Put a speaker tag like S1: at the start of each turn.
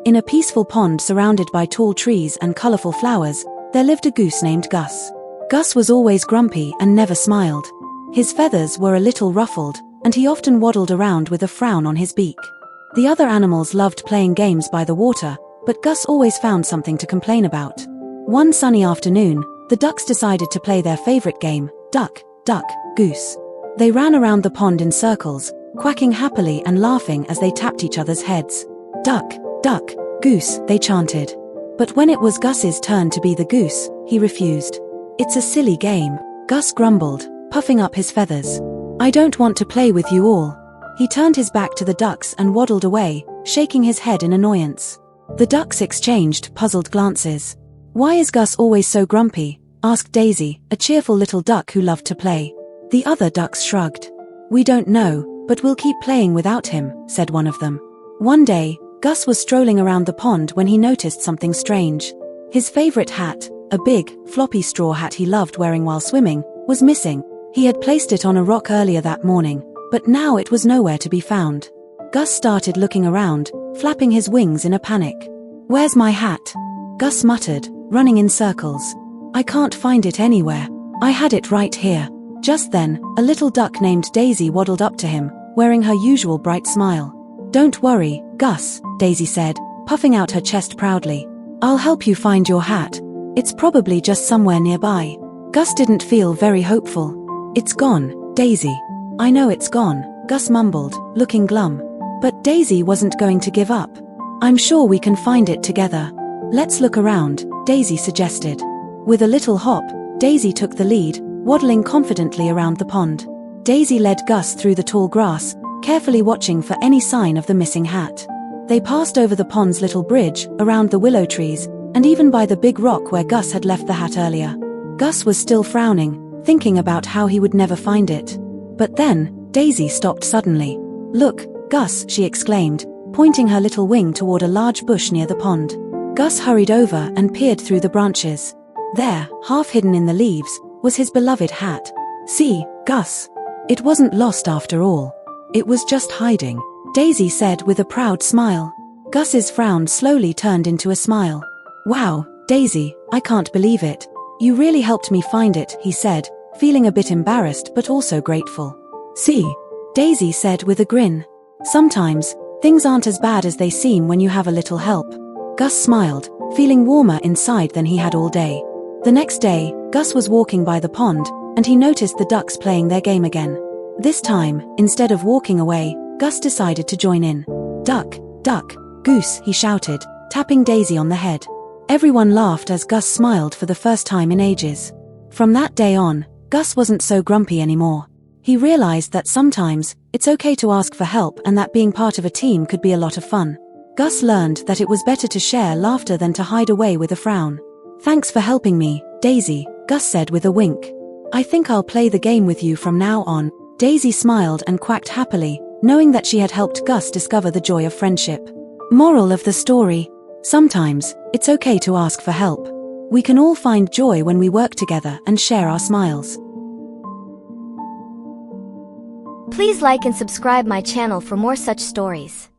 S1: In a peaceful pond surrounded by tall trees and colorful flowers, there lived a goose named Gus. Gus was always grumpy and never smiled. His feathers were a little ruffled, and he often waddled around with a frown on his beak. The other animals loved playing games by the water, but Gus always found something to complain about. One sunny afternoon, the ducks decided to play their favorite game, duck, duck, goose. They ran around the pond in circles, quacking happily and laughing as they tapped each other's heads. Duck, duck, goose, they chanted. But when it was Gus's turn to be the goose, he refused. It's a silly game, Gus grumbled, puffing up his feathers. I don't want to play with you all. He turned his back to the ducks and waddled away, shaking his head in annoyance. The ducks exchanged puzzled glances. Why is Gus always so grumpy? Asked Daisy, a cheerful little duck who loved to play. The other ducks shrugged. We don't know, but we'll keep playing without him, said one of them. One day, Gus was strolling around the pond when he noticed something strange. His favorite hat, a big, floppy straw hat he loved wearing while swimming, was missing. He had placed it on a rock earlier that morning, but now it was nowhere to be found. Gus started looking around, flapping his wings in a panic. Where's my hat? Gus muttered, running in circles. I can't find it anywhere. I had it right here. Just then, a little duck named Daisy waddled up to him, wearing her usual bright smile. Don't worry, Gus, Daisy said, puffing out her chest proudly. I'll help you find your hat. It's probably just somewhere nearby. Gus didn't feel very hopeful. It's gone, Daisy. I know it's gone, Gus mumbled, looking glum. But Daisy wasn't going to give up. I'm sure we can find it together. Let's look around, Daisy suggested. With a little hop, Daisy took the lead, waddling confidently around the pond. Daisy led Gus through the tall grass, carefully watching for any sign of the missing hat. They passed over the pond's little bridge, around the willow trees, and even by the big rock where Gus had left the hat earlier. Gus was still frowning, thinking about how he would never find it. But then, Daisy stopped suddenly. Look, Gus, she exclaimed, pointing her little wing toward a large bush near the pond. Gus hurried over and peered through the branches. There, half hidden in the leaves, was his beloved hat. See, Gus. It wasn't lost after all. It was just hiding, Daisy said with a proud smile. Gus's frown slowly turned into a smile. Wow, Daisy, I can't believe it. You really helped me find it, he said, feeling a bit embarrassed but also grateful. See, Daisy said with a grin. Sometimes, things aren't as bad as they seem when you have a little help. Gus smiled, feeling warmer inside than he had all day. The next day, Gus was walking by the pond, and he noticed the ducks playing their game again. This time, instead of walking away, Gus decided to join in. Duck, duck, goose, he shouted, tapping Daisy on the head. Everyone laughed as Gus smiled for the first time in ages. From that day on, Gus wasn't so grumpy anymore. He realized that sometimes, it's okay to ask for help and that being part of a team could be a lot of fun. Gus learned that it was better to share laughter than to hide away with a frown. Thanks for helping me, Daisy, Gus said with a wink. I think I'll play the game with you from now on. Daisy smiled and quacked happily, knowing that she had helped Gus discover the joy of friendship. Moral of the story: sometimes, it's okay to ask for help. We can all find joy when we work together and share our smiles.
S2: Please like and subscribe my channel for more such stories.